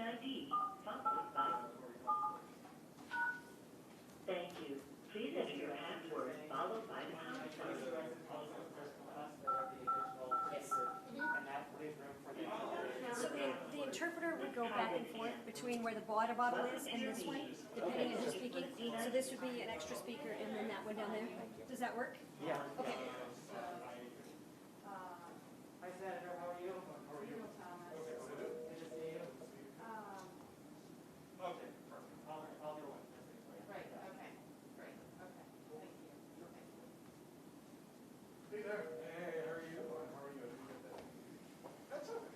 ID, followed by... Thank you. Please enter your password, followed by the pound sign. So the interpreter would go back and forth between where the water bottle is and this one, depending on who's speaking. So this would be an extra speaker, and then that one down there. Does that work? Yeah. Okay. Hi, Senator. How are you? How are you? Good to see you. Okay, perfect. I'll do one. Right, okay, great, okay, thank you. Hey there. Hey, how are you? How are you? That's okay.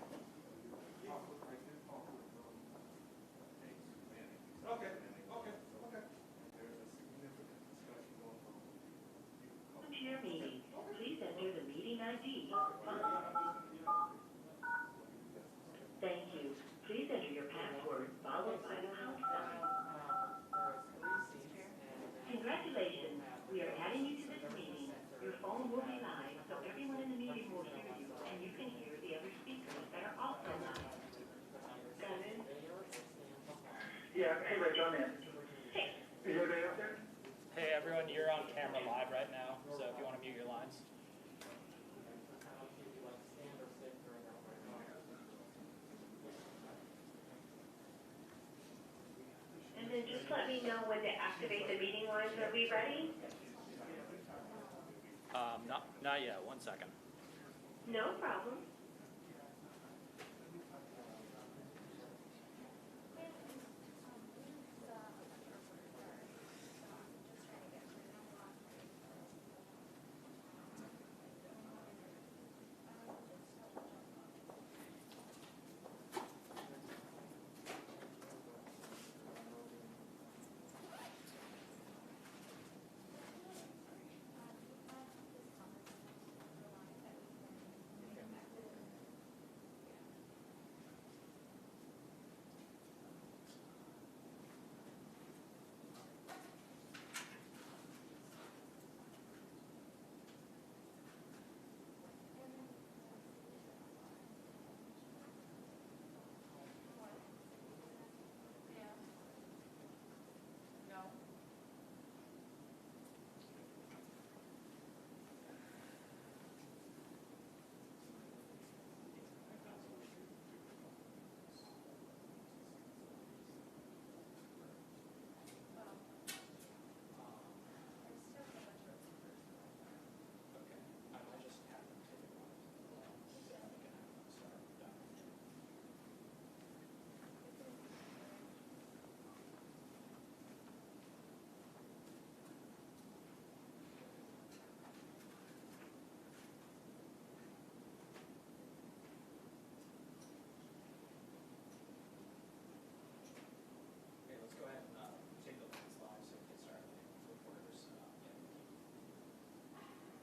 Okay, okay, okay. There's a significant discussion going on. Welcome to your meeting. Please enter the meeting ID. Thank you. Please enter your password, followed by the pound sign. Congratulations. We are adding you to this meeting. Your phone will be live, so everyone in the meeting will hear you, and you can hear the other speakers that are also live. Got it? Yeah, hey Rich, I'm in. Hey. Is everybody up there? Hey everyone, you're on camera live right now, so if you want to mute your lines. And then just let me know when to activate the meeting lines. Are we ready? Not yet. 1 second. No problem.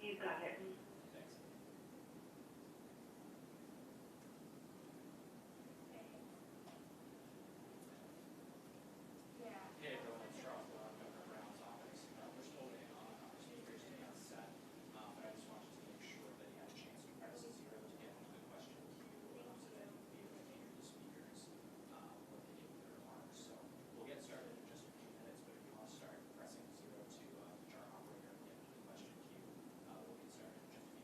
You got it. Hey everyone, it's Charles. I'm Governor Brown's office. We're still waiting on our speakers to get set, but I just wanted to make sure that you had a chance to press 0 to get into the question queue so that you'll be able to hear the speakers when they give their remarks. So we'll get started in just a few minutes, but if you want to start pressing 0 to the chart operator and get into the question queue, we'll get started in just a few minutes.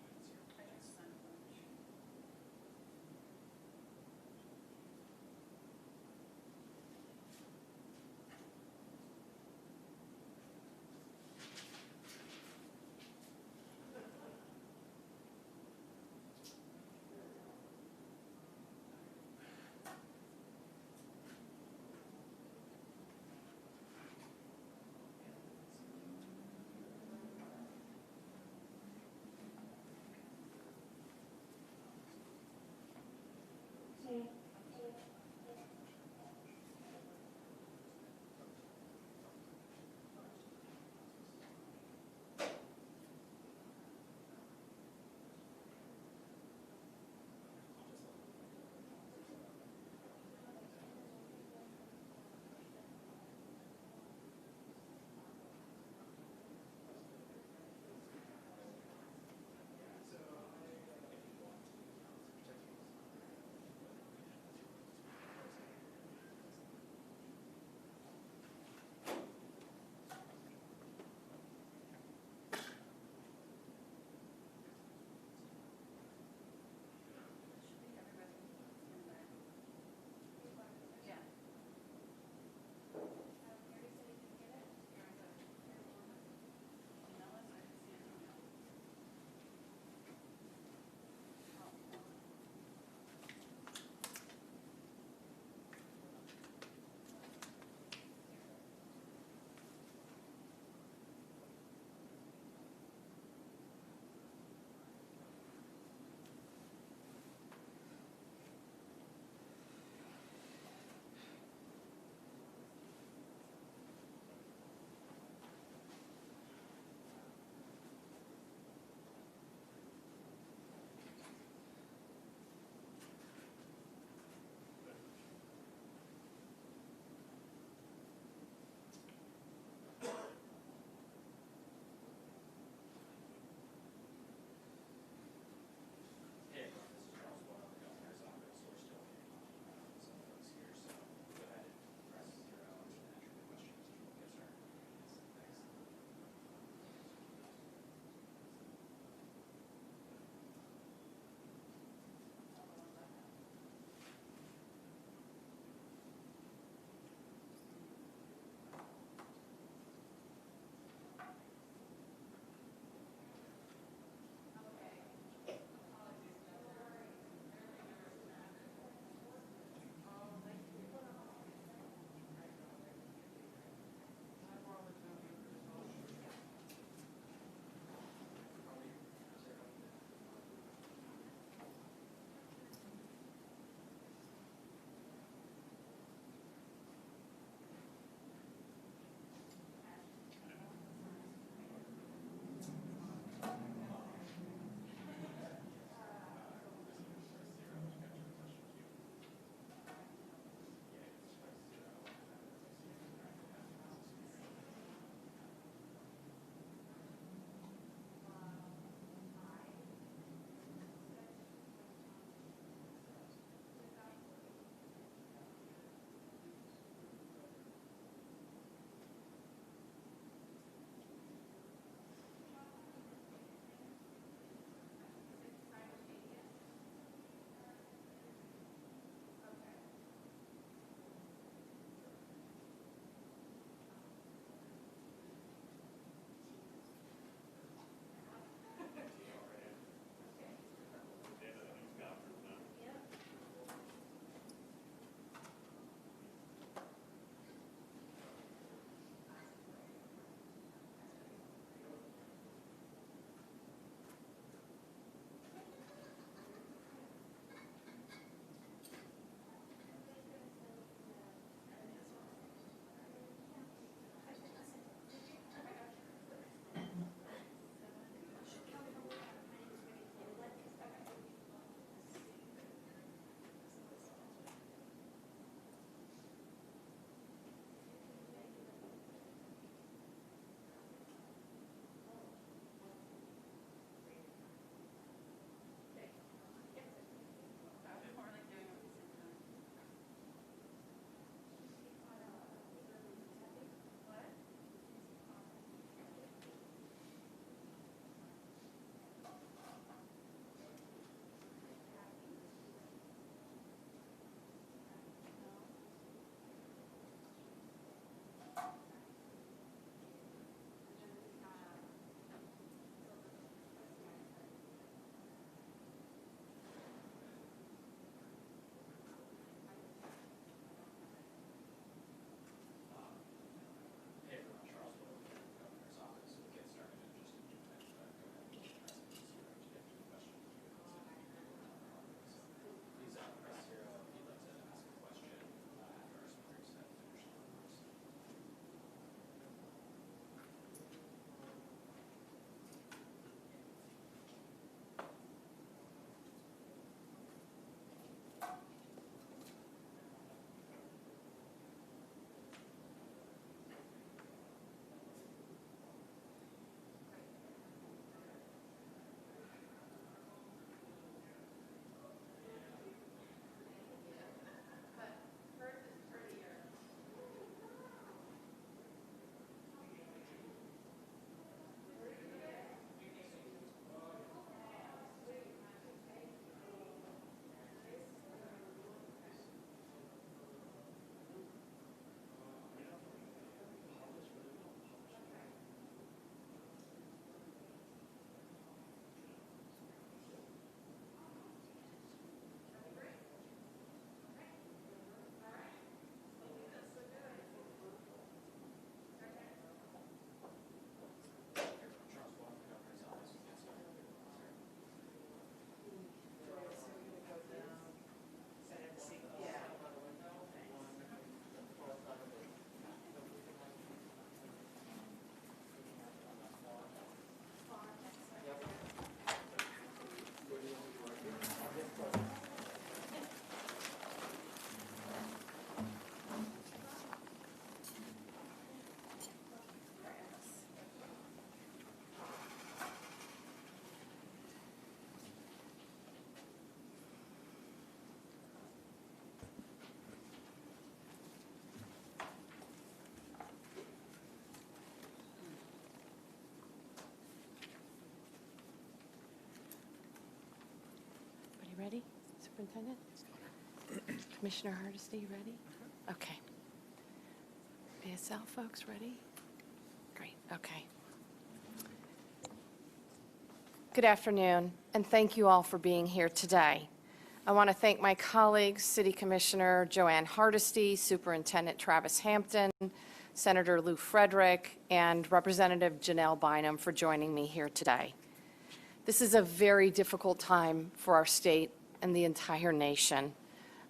ready, Superintendent? Commissioner Hardesty, you ready? Okay. ASL folks, ready? Great, okay. Good afternoon, and thank you all for being here today. I want to thank my colleagues, City Commissioner Joanne Hardesty, Superintendent Travis Hampton, Senator Lew Frederick, and Representative Janelle Bynum for joining me here today. This is a very difficult time for our state and the entire nation.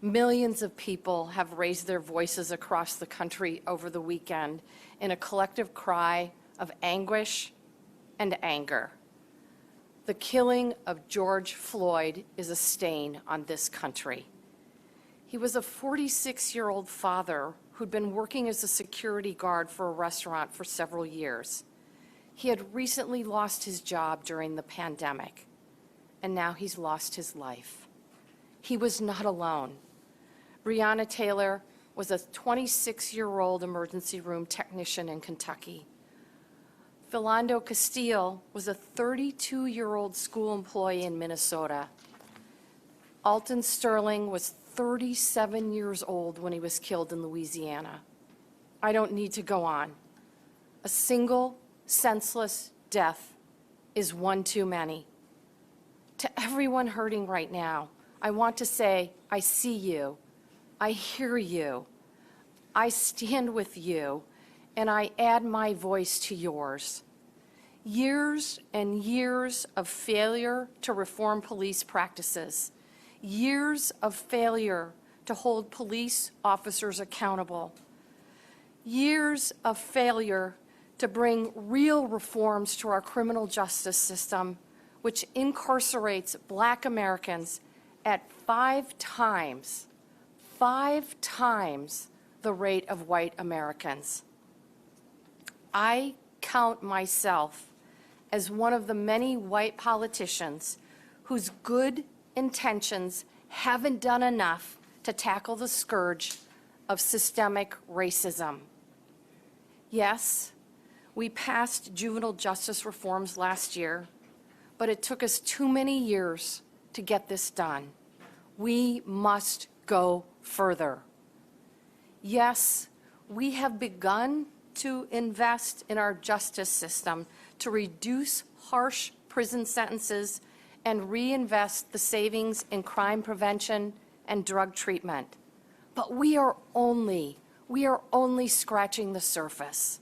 Millions of people have raised their voices across the country over the weekend in a collective cry of anguish and anger. The killing of George Floyd is a stain on this country. He was a 46-year-old father who'd been working as a security guard for a restaurant for several years. He had recently lost his job during the pandemic, and now he's lost his life. He was not alone. Breonna Taylor was a 26-year-old emergency room technician in Kentucky. Philando Castile was a 32-year-old school employee in Minnesota. Alton Sterling was 37 years old when he was killed in Louisiana. I don't need to go on. A single senseless death is one too many. To everyone hurting right now, I want to say, I see you, I hear you, I stand with you, and I add my voice to yours. Years and years of failure to reform police practices, years of failure to hold police officers accountable, years of failure to bring real reforms to our criminal justice system, which incarcerates Black Americans at 5 times the rate of white Americans. I count myself as one of the many white politicians whose good intentions haven't done enough to tackle the scourge of systemic racism. Yes, we passed juvenile justice reforms last year, but it took us too many years to get this done. We must go further. Yes, we have begun to invest in our justice system to reduce harsh prison sentences and reinvest the savings in crime prevention and drug treatment. But we are only scratching the surface.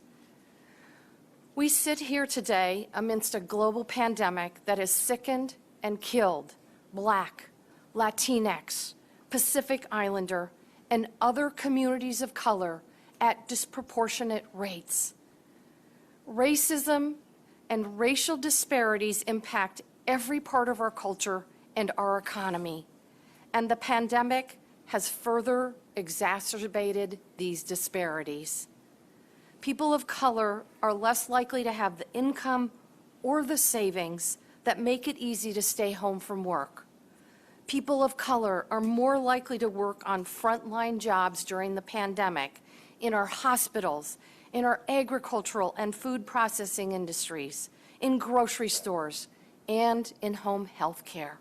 We sit here today amidst a global pandemic that has sickened and killed Black, Latinx, Pacific Islander, and other communities of color at disproportionate rates. Racism and racial disparities impact every part of our culture and our economy, and the pandemic has further exacerbated these disparities. People of color are less likely to have the income or the savings that make it easy to stay home from work. People of color are more likely to work on frontline jobs during the pandemic in our hospitals, in our agricultural and food processing industries, in grocery stores, and in home health care.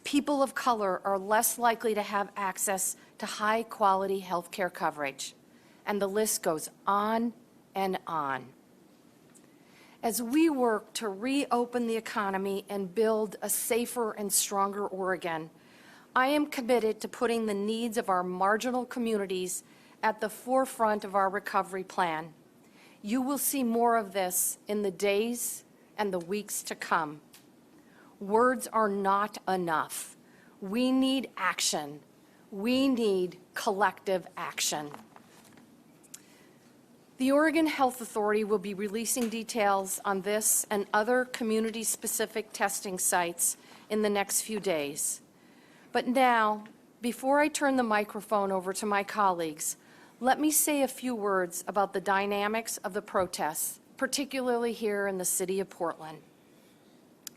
People of color are less likely to have access to high-quality health care coverage, and the list goes on and on. As we work to reopen the economy and build a safer and stronger Oregon, I am committed to putting the needs of our marginal communities at the forefront of our recovery plan. You will see more of this in the days and the weeks to come. Words are not enough. We need action. We need collective action. The Oregon Health Authority will be releasing details on this and other community-specific testing sites in the next few days. But now, before I turn the microphone over to my colleagues, let me say a few words about the dynamics of the protests, particularly here in the city of Portland.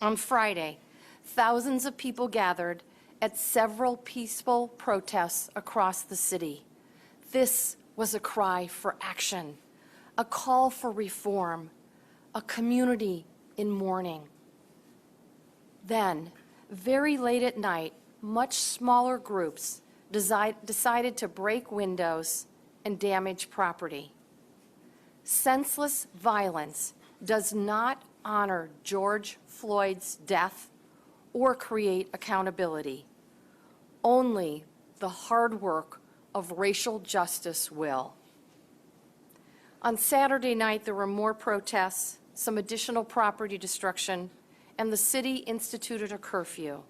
On Friday, thousands of people gathered at several peaceful protests across the city. This was a cry for action, a call for reform, a community in mourning. Then, very late at night, much smaller groups decided to break windows and damage property. Senseless violence does not honor George Floyd's death or create accountability. Only the hard work of racial justice will. On Saturday night, there were more protests, some additional property destruction, and the city instituted a curfew.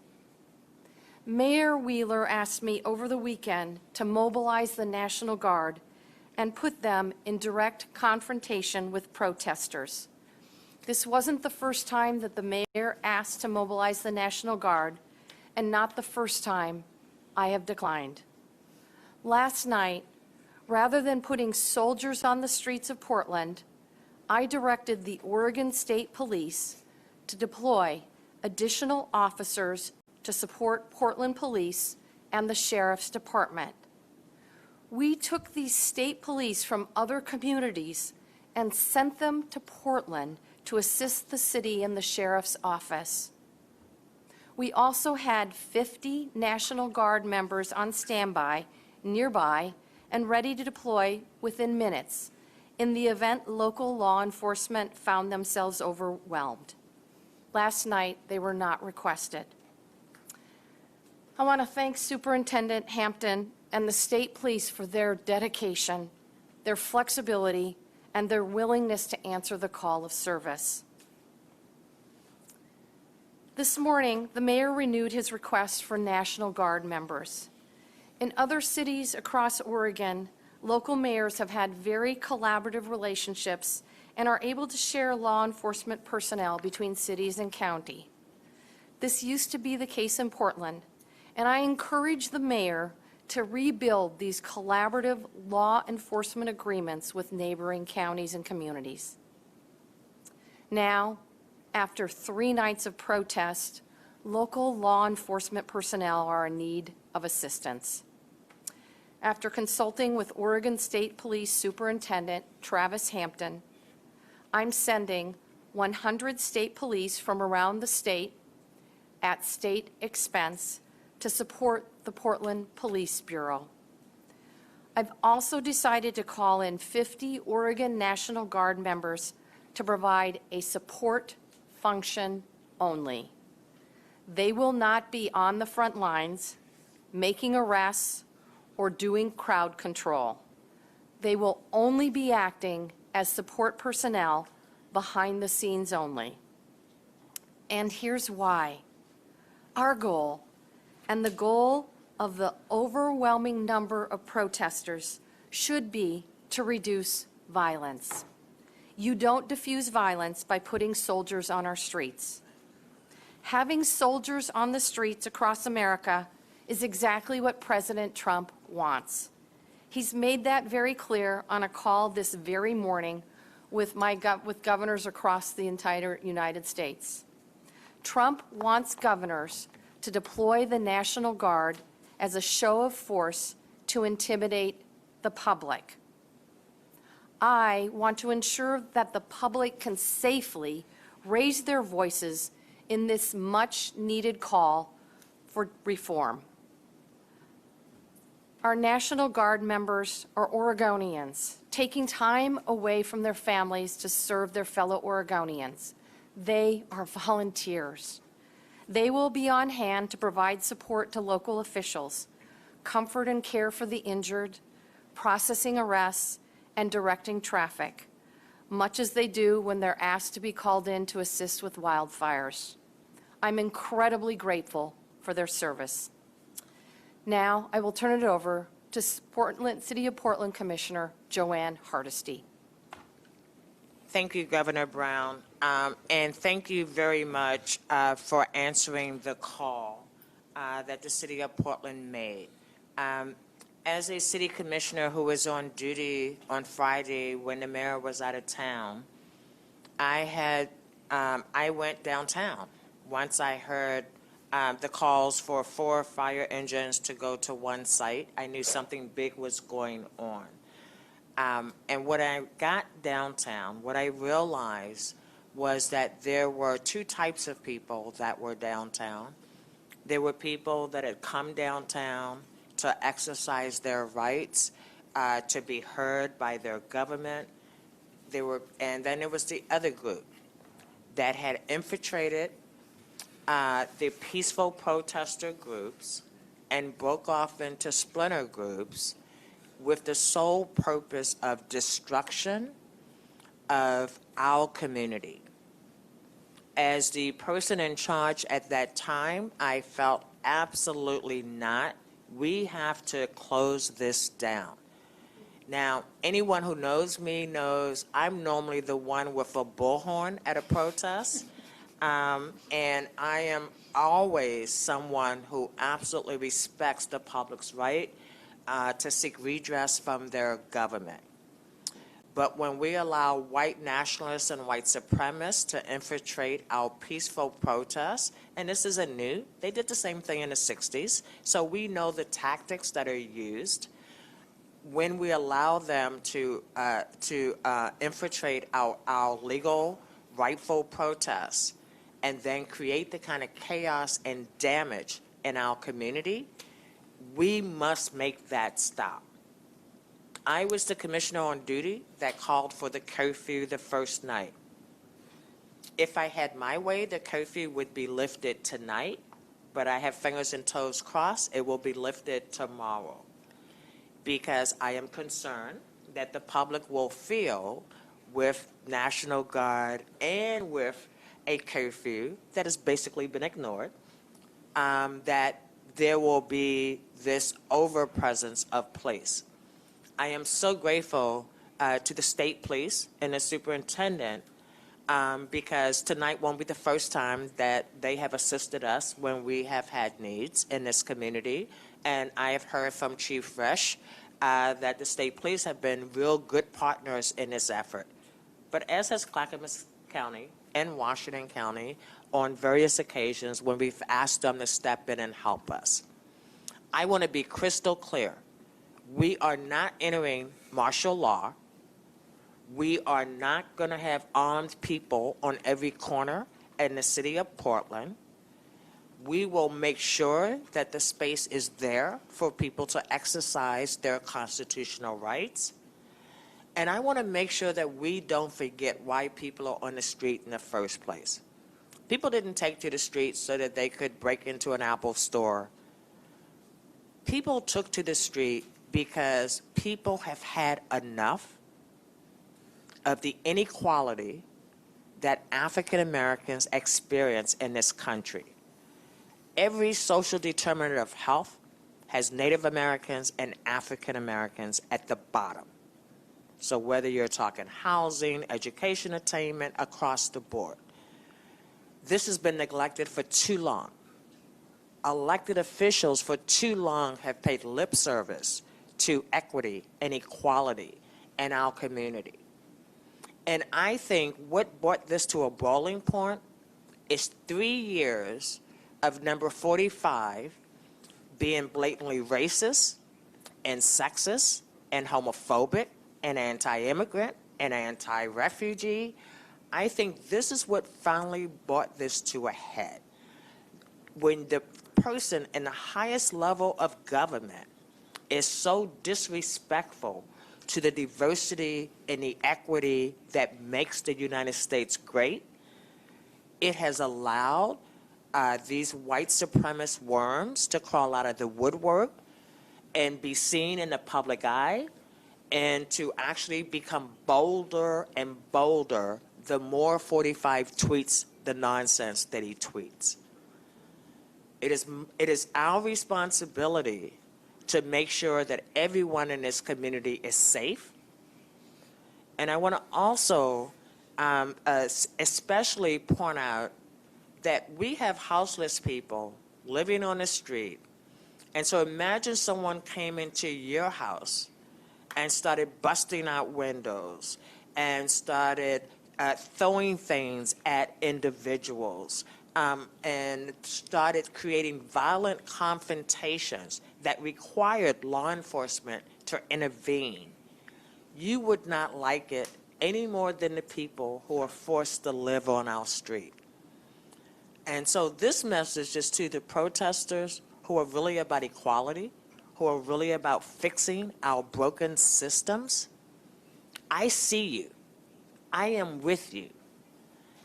Mayor Wheeler asked me over the weekend to mobilize the National Guard and put them in direct confrontation with protesters. This wasn't the first time that the mayor asked to mobilize the National Guard, and not the first time I have declined. Last night, rather than putting soldiers on the streets of Portland, I directed the Oregon State Police to deploy additional officers to support Portland Police and the Sheriff's Department. We took these state police from other communities and sent them to Portland to assist the city and the Sheriff's Office. We also had 50 National Guard members on standby nearby and ready to deploy within minutes in the event local law enforcement found themselves overwhelmed. Last night, they were not requested. I want to thank Superintendent Hampton and the state police for their dedication, their flexibility, and their willingness to answer the call of service. This morning, the mayor renewed his request for National Guard members. In other cities across Oregon, local mayors have had very collaborative relationships and are able to share law enforcement personnel between cities and county. This used to be the case in Portland, and I encourage the mayor to rebuild these collaborative law enforcement agreements with neighboring counties and communities. Now, after 3 nights of protest, local law enforcement personnel are in need of assistance. After consulting with Oregon State Police Superintendent Travis Hampton, I'm sending 100 state police from around the state at state expense to support the Portland Police Bureau. I've also decided to call in 50 Oregon National Guard members to provide a support function only. They will not be on the front lines, making arrests, or doing crowd control. They will only be acting as support personnel behind the scenes only. And here's why. Our goal, and the goal of the overwhelming number of protesters, should be to reduce violence. You don't diffuse violence by putting soldiers on our streets. Having soldiers on the streets across America is exactly what President Trump wants. He's made that very clear on a call this very morning with governors across the entire United States. Trump wants governors to deploy the National Guard as a show of force to intimidate the public. I want to ensure that the public can safely raise their voices in this much-needed call for reform. Our National Guard members are Oregonians, taking time away from their families to serve their fellow Oregonians. They are volunteers. They will be on hand to provide support to local officials, comfort and care for the injured, processing arrests, and directing traffic, much as they do when they're asked to be called in to assist with wildfires. I'm incredibly grateful for their service. Now, I will turn it over to City of Portland Commissioner Joanne Hardesty. Thank you, Governor Brown, and thank you very much for answering the call that the City of Portland made. As a city commissioner who was on duty on Friday when the mayor was out of town, I went downtown once I heard the calls for 4 fire engines to go to one site. I knew something big was going on. And when I got downtown, what I realized was that there were 2 types of people that were downtown. There were people that had come downtown to exercise their rights, to be heard by their government. And then there was the other group that had infiltrated the peaceful protester groups and broke off into splinter groups with the sole purpose of destruction of our community. As the person in charge at that time, I felt absolutely not. We have to close this down. Now, anyone who knows me knows I'm normally the one with a bullhorn at a protest, and I am always someone who absolutely respects the public's right to seek redress from their government. But when we allow white nationalists and white supremacists to infiltrate our peaceful protests, and this isn't new, they did the same thing in the 60s, so we know the tactics that are used. When we allow them to infiltrate our legal, rightful protests and then create the kind of chaos and damage in our community, we must make that stop. I was the commissioner on duty that called for the curfew the first night. If I had my way, the curfew would be lifted tonight, but I have fingers and toes crossed, it will be lifted tomorrow. Because I am concerned that the public will feel with National Guard and with a curfew that has basically been ignored, that there will be this overpresence of police. I am so grateful to the state police and the superintendent because tonight won't be the first time that they have assisted us when we have had needs in this community. And I have heard from Chief Resch that the state police have been real good partners in this effort. But as has Clackamas County and Washington County on various occasions when we've asked them to step in and help us. I want to be crystal clear. We are not entering martial law. We are not going to have armed people on every corner in the city of Portland. We will make sure that the space is there for people to exercise their constitutional rights. And I want to make sure that we don't forget why people are on the street in the first place. People didn't take to the streets so that they could break into an Apple store. People took to the street because people have had enough of the inequality that African Americans experience in this country. Every social determinant of health has Native Americans and African Americans at the bottom. So whether you're talking housing, education attainment, across the board. This has been neglected for too long. Elected officials for too long have paid lip service to equity and equality in our community. And I think what brought this to a boiling point is 3 years of number 45 being blatantly racist and sexist and homophobic and anti-immigrant and anti-refugee. I think this is what finally brought this to a head. When the person in the highest level of government is so disrespectful to the diversity and the equity that makes the United States great, it has allowed these white supremacist worms to crawl out of the woodwork and be seen in the public eye and to actually become bolder and bolder the more 45 tweets the nonsense that he tweets. It is our responsibility to make sure that everyone in this community is safe. And I want to also especially point out that we have houseless people living on the street. And so imagine someone came into your house and started busting out windows and started throwing things at individuals and started creating violent confrontations that required law enforcement to intervene. You would not like it any more than the people who are forced to live on our street. And so this message is to the protesters who are really about equality, who are really about fixing our broken systems. I see you. I am with you.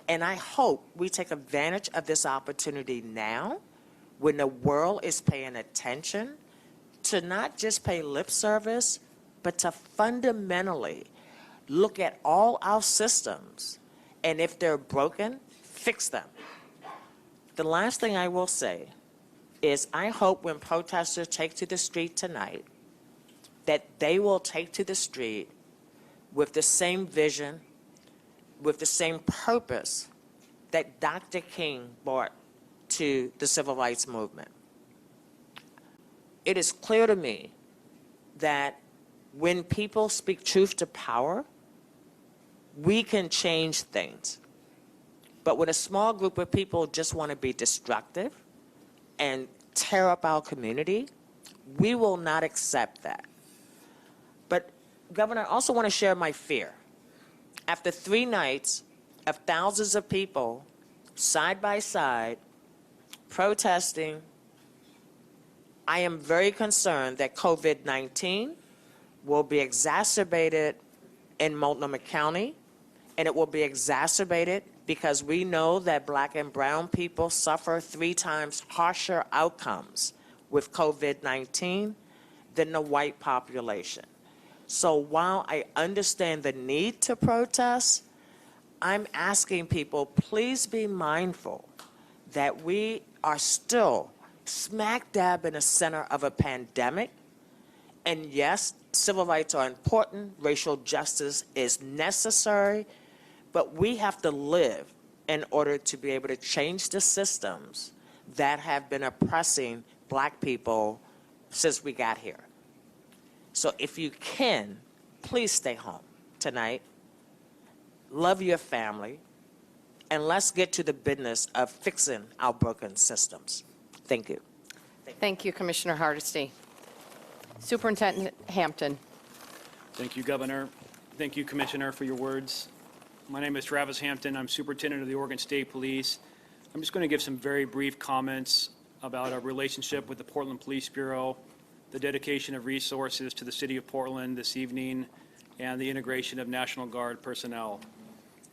And I hope we take advantage of this opportunity now when the world is paying attention to not just pay lip service, but to fundamentally look at all our systems, and if they're broken, fix them. The last thing I will say is I hope when protesters take to the street tonight, that they will take to the street with the same vision, with the same purpose that Dr. King brought to the civil rights movement. It is clear to me that when people speak truth to power, we can change things. But when a small group of people just want to be destructive and tear up our community, we will not accept that. But, Governor, I also want to share my fear. After 3 nights of thousands of people side by side protesting, I am very concerned that COVID-19 will be exacerbated in Multnomah County, and it will be exacerbated because we know that Black and brown people suffer 3 times harsher outcomes with COVID-19 than the white population. So while I understand the need to protest, I'm asking people, please be mindful that we are still smack dab in the center of a pandemic. And yes, civil rights are important, racial justice is necessary, but we have to live in order to be able to change the systems that have been oppressing Black people since we got here. So if you can, please stay home tonight. Love your family, and let's get to the business of fixing our broken systems. Thank you. Thank you, Commissioner Hardesty. Superintendent Hampton. Thank you, Governor. Thank you, Commissioner, for your words. My name is Travis Hampton. I'm Superintendent of the Oregon State Police. I'm just going to give some very brief comments about our relationship with the Portland Police Bureau, the dedication of resources to the City of Portland this evening, and the integration of National Guard personnel.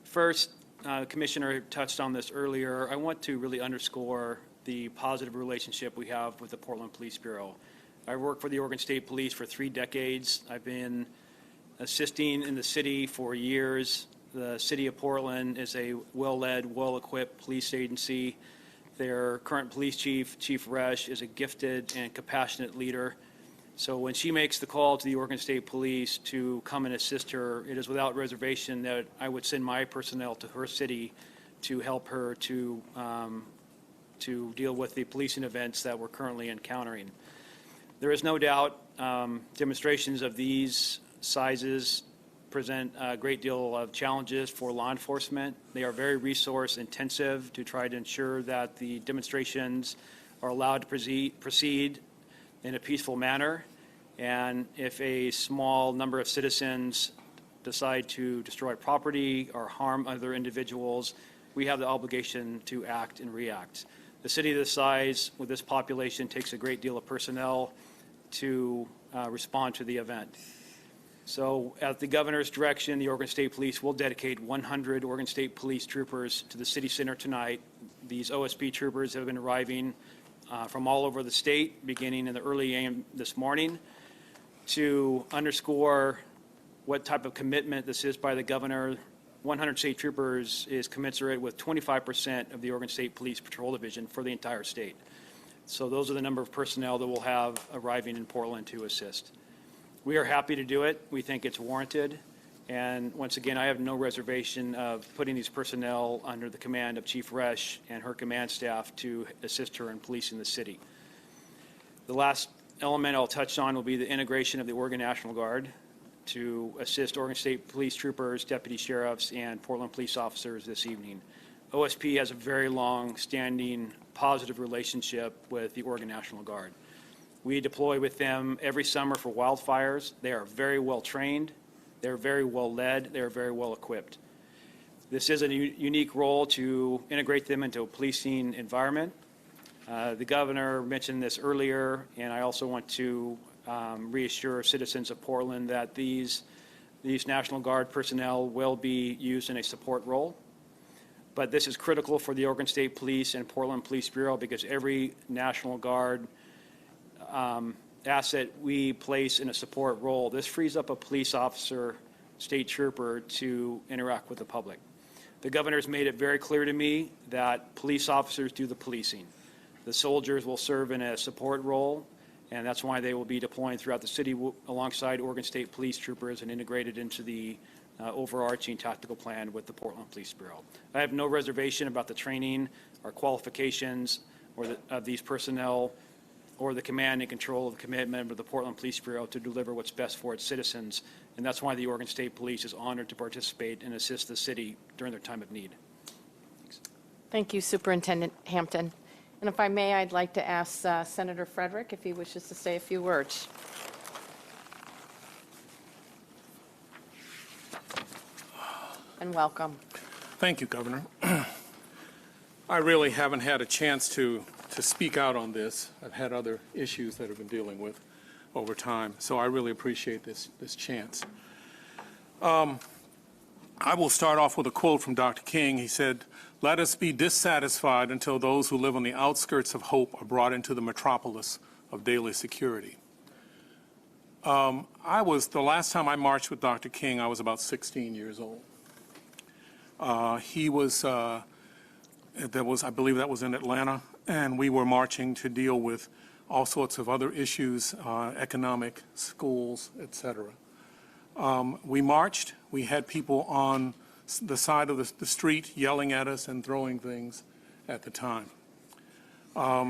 First, the Commissioner touched on this earlier. I want to really underscore the positive relationship we have with the Portland Police Bureau. I worked for the Oregon State Police for 3 decades. I've been assisting in the city for years. The City of Portland is a well-led, well-equipped police agency. Their current police chief, Chief Resch, is a gifted and compassionate leader. So when she makes the call to the Oregon State Police to come and assist her, it is without reservation that I would send my personnel to her city to help her to deal with the policing events that we're currently encountering. There is no doubt demonstrations of these sizes present a great deal of challenges for law enforcement. They are very resource intensive to try to ensure that the demonstrations are allowed to proceed in a peaceful manner. And if a small number of citizens decide to destroy property or harm other individuals, we have the obligation to act and react. The city this size, with this population, takes a great deal of personnel to respond to the event. So at the governor's direction, the Oregon State Police will dedicate 100 Oregon State Police troopers to the city center tonight. These OSP troopers have been arriving from all over the state, beginning in the early AM this morning, to underscore what type of commitment this is by the governor. 100 state troopers is commensurate with 25% of the Oregon State Police Patrol Division for the entire state. So those are the number of personnel that we'll have arriving in Portland to assist. We are happy to do it. We think it's warranted. And once again, I have no reservation of putting these personnel under the command of Chief Resch and her command staff to assist her in policing the city. The last element I'll touch on will be the integration of the Oregon National Guard to assist Oregon State Police troopers, deputy sheriffs, and Portland police officers this evening. OSP has a very long-standing positive relationship with the Oregon National Guard. We deploy with them every summer for wildfires. They are very well trained. They're very well led. They're very well equipped. This is a unique role to integrate them into a policing environment. The governor mentioned this earlier, and I also want to reassure citizens of Portland that these National Guard personnel will be used in a support role. But this is critical for the Oregon State Police and Portland Police Bureau because every National Guard asset we place in a support role, this frees up a police officer, state trooper to interact with the public. The governor's made it very clear to me that police officers do the policing. The soldiers will serve in a support role, and that's why they will be deploying throughout the city alongside Oregon State Police troopers and integrated into the overarching tactical plan with the Portland Police Bureau. I have no reservation about the training or qualifications of these personnel or the command and control of the commitment of the Portland Police Bureau to deliver what's best for its citizens, and that's why the Oregon State Police is honored to participate and assist the city during their time of need. Thanks. Thank you, Superintendent Hampton. And if I may, I'd like to ask Senator Frederick if he wishes to say a few words. And welcome. Thank you, Governor. I really haven't had a chance to speak out on this. I've had other issues that I've been dealing with over time, so I really appreciate this chance. I will start off with a quote from Dr. King. He said, "Let us be dissatisfied until those who live on the outskirts of hope are brought into the metropolis of daily security." The last time I marched with Dr. King, I was about 16 years old. I believe that was in Atlanta, and we were marching to deal with all sorts of other issues, economic, schools, etc. We marched. We had people on the side of the street yelling at us and throwing things at the time.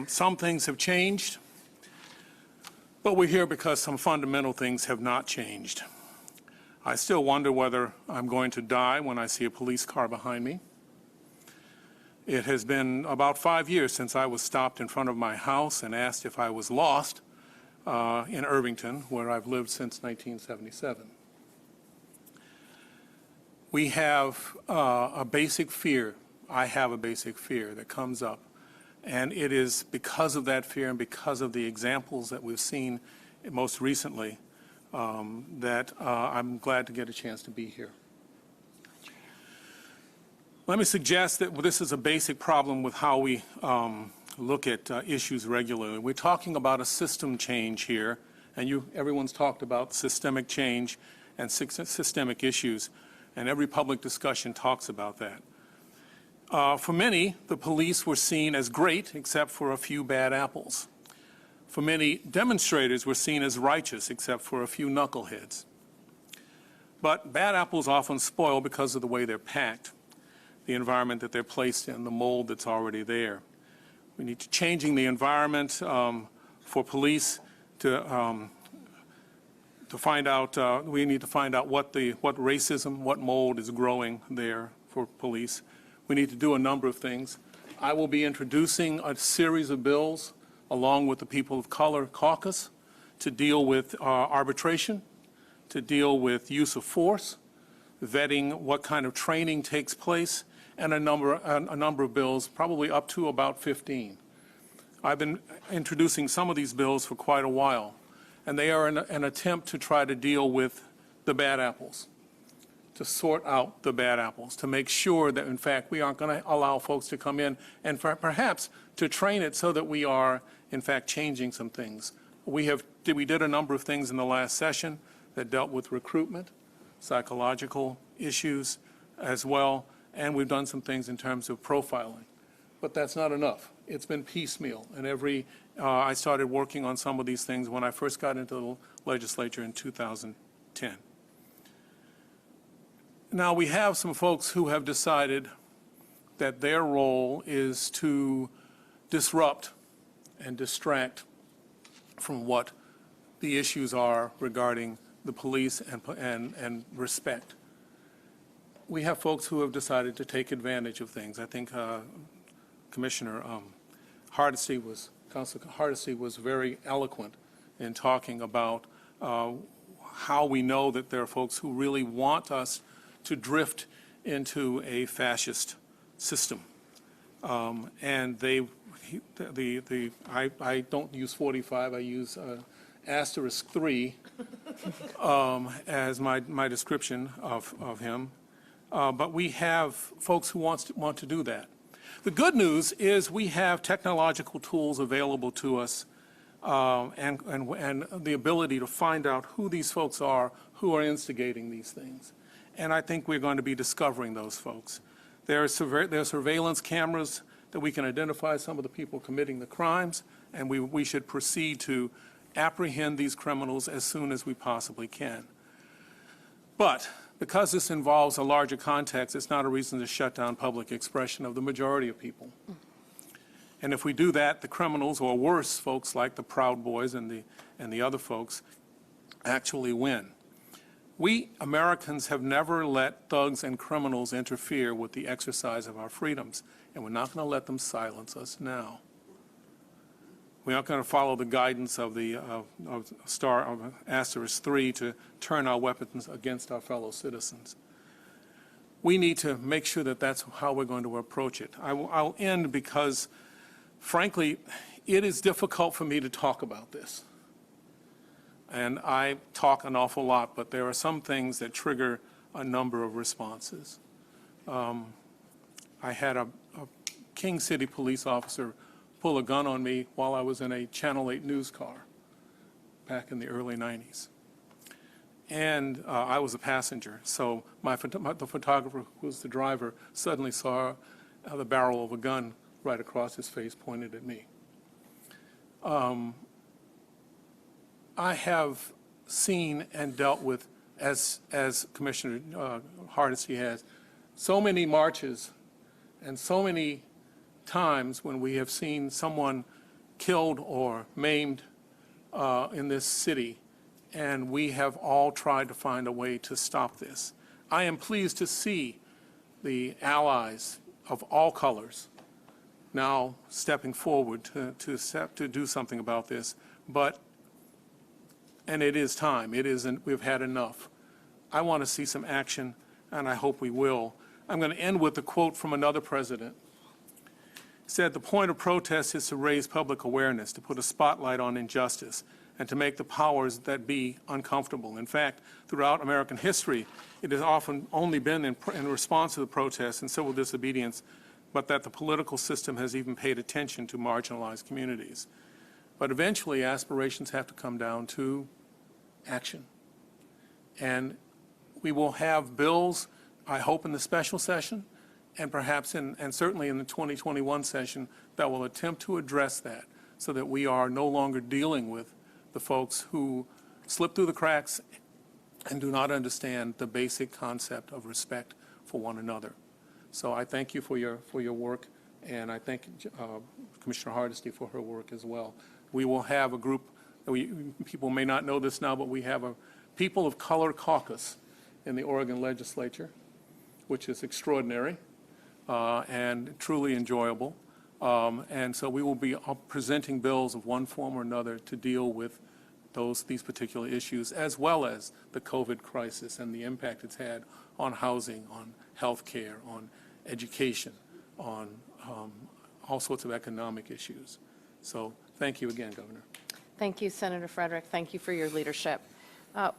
Some things have changed, but we're here because some fundamental things have not changed. I still wonder whether I'm going to die when I see a police car behind me. It has been about 5 years since I was stopped in front of my house and asked if I was lost in Irvington, where I've lived since 1977. We have a basic fear. I have a basic fear that comes up. And it is because of that fear and because of the examples that we've seen most recently that I'm glad to get a chance to be here. Let me suggest that this is a basic problem with how we look at issues regularly. We're talking about a system change here, and everyone's talked about systemic change and systemic issues, and every public discussion talks about that. For many, the police were seen as great, except for a few bad apples. For many, demonstrators were seen as righteous, except for a few knuckleheads. But bad apples often spoil because of the way they're packed, the environment that they're placed in, the mold that's already there. We need to changing the environment for police to find out. We need to find out what racism, what mold is growing there for police. We need to do a number of things. I will be introducing a series of bills along with the People of Color Caucus to deal with arbitration, to deal with use of force, vetting what kind of training takes place, and a number of bills, probably up to about 15. I've been introducing some of these bills for quite a while, and they are an attempt to try to deal with the bad apples, to sort out the bad apples, to make sure that, in fact, we aren't going to allow folks to come in, and perhaps to train it so that we are, in fact, changing some things. We did a number of things in the last session that dealt with recruitment, psychological issues as well, and we've done some things in terms of profiling. But that's not enough. It's been piecemeal, and I started working on some of these things when I first got into the legislature in 2010. Now, we have some folks who have decided that their role is to disrupt and distract from what the issues are regarding the police and respect. We have folks who have decided to take advantage of things. I think Commissioner Hardesty Councilor Hardesty was very eloquent in talking about how we know that there are folks who really want us to drift into a fascist system. And I don't use 45, I use *3 as my description of him. But we have folks who want to do that. The good news is we have technological tools available to us and the ability to find out who these folks are who are instigating these things. And I think we're going to be discovering those folks. There are surveillance cameras that we can identify some of the people committing the crimes, and we should proceed to apprehend these criminals as soon as we possibly can. But because this involves a larger context, it's not a reason to shut down public expression of the majority of people. And if we do that, the criminals, or worse, folks like the Proud Boys and the other folks, actually win. We Americans have never let thugs and criminals interfere with the exercise of our freedoms, and we're not going to let them silence us now. We're not going to follow the guidance of the *3 to turn our weapons against our fellow citizens. We need to make sure that that's how we're going to approach it. I'll end because, frankly, it is difficult for me to talk about this. And I talk an awful lot, but there are some things that trigger a number of responses. I had a King City police officer pull a gun on me while I was in a Channel 8 news car back in the early 90s. And I was a passenger, so the photographer, who was the driver, suddenly saw the barrel of a gun right across his face pointed at me. I have seen and dealt with, as Commissioner Hardesty has, so many marches and so many times when we have seen someone killed or maimed in this city, and we have all tried to find a way to stop this. I am pleased to see the allies of all colors now stepping forward to do something about this, and it is time. We've had enough. I want to see some action, and I hope we will. I'm going to end with a quote from another president. He said, "The point of protest is to raise public awareness, to put a spotlight on injustice, and to make the powers that be uncomfortable. In fact, throughout American history, it has often only been in response to the protests and civil disobedience, but that the political system has even paid attention to marginalized communities. But eventually, aspirations have to come down to action. And we will have bills, I hope, in the special session, and perhaps and certainly in the 2021 session, that will attempt to address that so that we are no longer dealing with the folks who slip through the cracks and do not understand the basic concept of respect for one another." So I thank you for your work, and I thank Commissioner Hardesty for her work as well. We will have a group, people may not know this now, but we have a People of Color Caucus in the Oregon legislature, which is extraordinary and truly enjoyable. And so we will be presenting bills of one form or another to deal with these particular issues, as well as the COVID crisis and the impact it's had on housing, on health care, on education, on all sorts of economic issues. So thank you again, Governor. Thank you, Senator Frederick. Thank you for your leadership.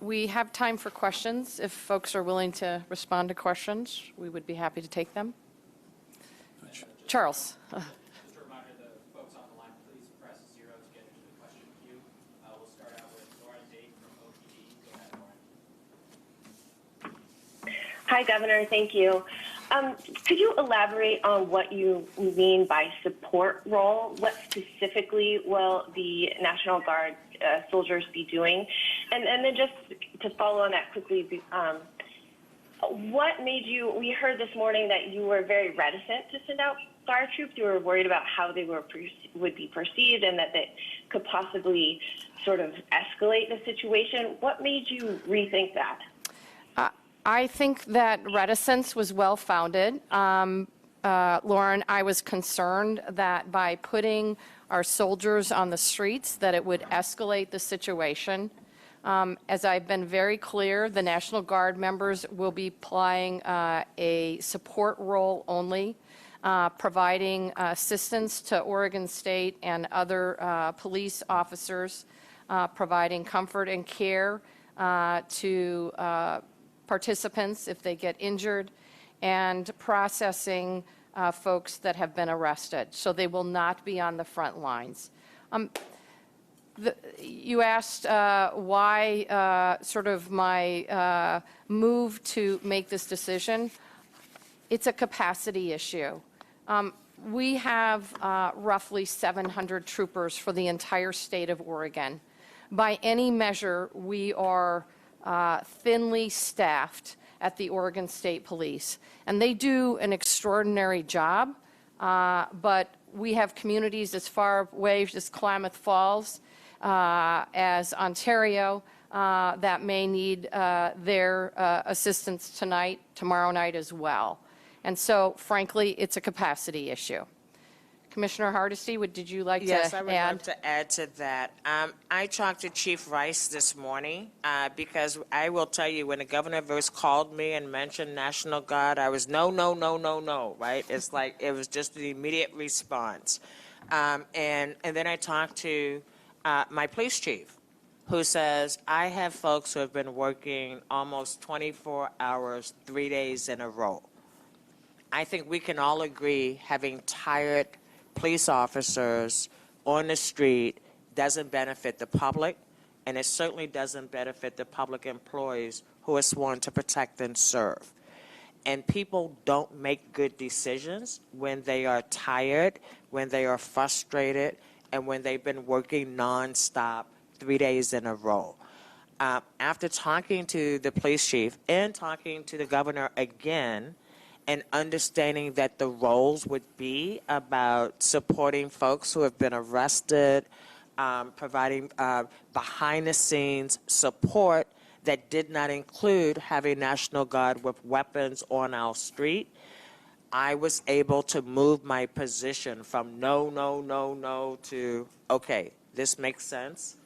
We have time for questions. If folks are willing to respond to questions, we would be happy to take them. Charles. Just a reminder, the folks on the line, please press 0 to get into the question queue. We'll start out with Lauren Date from OPD. Go ahead, Lauren. Hi, Governor. Thank you. Could you elaborate on what you mean by support role? What specifically will the National Guard soldiers be doing? And then just to follow on that quickly, what made you, we heard this morning that you were very reticent to send out Guard troops. You were worried about how they would be perceived and that they could possibly sort of escalate the situation. What made you rethink that? I think that reticence was well-founded. Lauren, I was concerned that by putting our soldiers on the streets, that it would escalate the situation. As I've been very clear, the National Guard members will be playing a support role only, providing assistance to Oregon State and other police officers, providing comfort and care to participants if they get injured, and processing folks that have been arrested. So they will not be on the front lines. You asked why sort of my move to make this decision. It's a capacity issue. We have roughly 700 troopers for the entire state of Oregon. By any measure, we are thinly staffed at the Oregon State Police. And they do an extraordinary job, but we have communities as far away as Klamath Falls, as Ontario, that may need their assistance tonight, tomorrow night as well. And so, frankly, it's a capacity issue. Commissioner Hardesty, did you like to add? Yes, I would love to add to that. I talked to Chief Rice this morning because I will tell you, when the governor first called me and mentioned National Guard, I was no, right? It's like it was just an immediate response. And then I talked to my police chief, who says, I have folks who have been working almost 24 hours, 3 days in a row. I think we can all agree having tired police officers on the street doesn't benefit the public, and it certainly doesn't benefit the public employees who are sworn to protect and serve. And people don't make good decisions when they are tired, when they are frustrated, and when they've been working nonstop 3 days in a row. After talking to the police chief and talking to the governor again, and understanding that the roles would be about supporting folks who have been arrested, providing behind-the-scenes support that did not include having National Guard with weapons on our street, I was able to move my position from no to, okay, this makes sense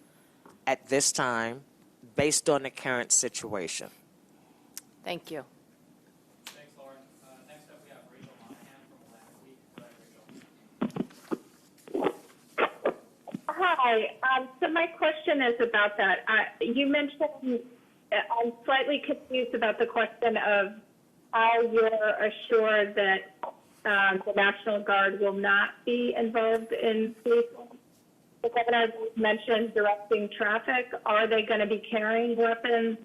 at this time based on the current situation. Thank you. Thanks, Lauren. Next up, we have Rachel Monahan from Atlantic Week. Go ahead, Rachel. Hi. So my question is about that. You mentioned, I'm slightly confused about the question of how you're assured that the National Guard will not be involved in policing. The governor mentioned directing traffic. Are they going to be carrying weapons?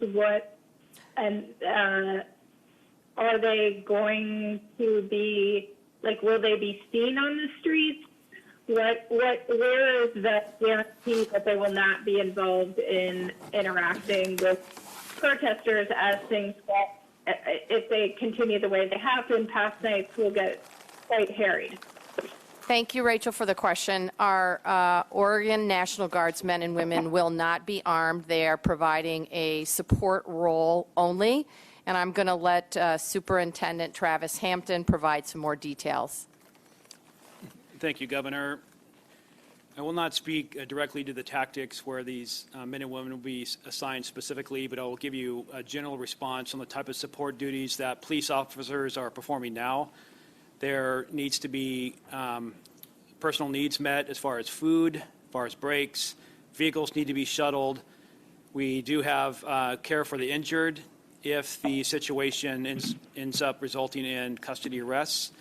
Are they going to be, will they be seen on the streets? Where is the guarantee that they will not be involved in interacting with protesters as things get, if they continue the way they have been past nights, will get quite harried? Thank you, Rachel, for the question. Our Oregon National Guards men and women will not be armed. They are providing a support role only, and I'm going to let Superintendent Travis Hampton provide some more details. Thank you, Governor. I will not speak directly to the tactics where these men and women will be assigned specifically, but I will give you a general response on the type of support duties that police officers are performing now. There needs to be personal needs met as far as food, as far as breaks. Vehicles need to be shuttled. We do have care for the injured if the situation ends up resulting in custody arrests.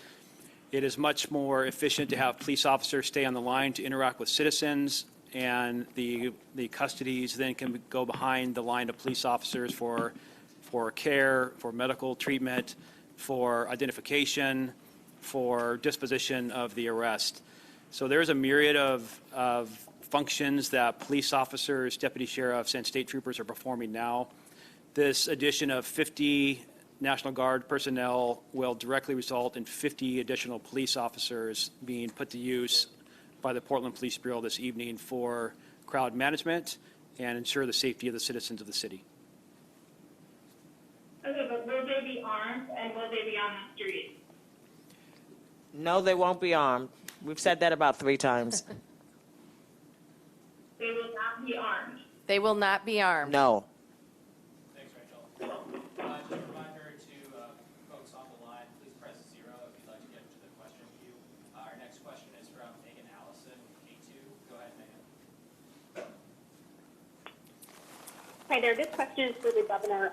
It is much more efficient to have police officers stay on the line to interact with citizens, and the custodies then can go behind the line of police officers for care, for medical treatment, for identification, for disposition of the arrest. So there's a myriad of functions that police officers, deputy sheriffs, and state troopers are performing now. This addition of 50 National Guard personnel will directly result in 50 additional police officers being put to use by the Portland Police Bureau this evening for crowd management and ensure the safety of the citizens of the city. Okay, but will they be armed and will they be on the street? No, they won't be armed. We've said that about 3 times. They will not be armed. They will not be armed. No. Thanks, Rachel. Just a reminder to folks on the line, please press 0 if you'd like to get into the question queue. Our next question is from Megan Allison, K2. Go ahead, Megan. Hi there. This question is for the governor.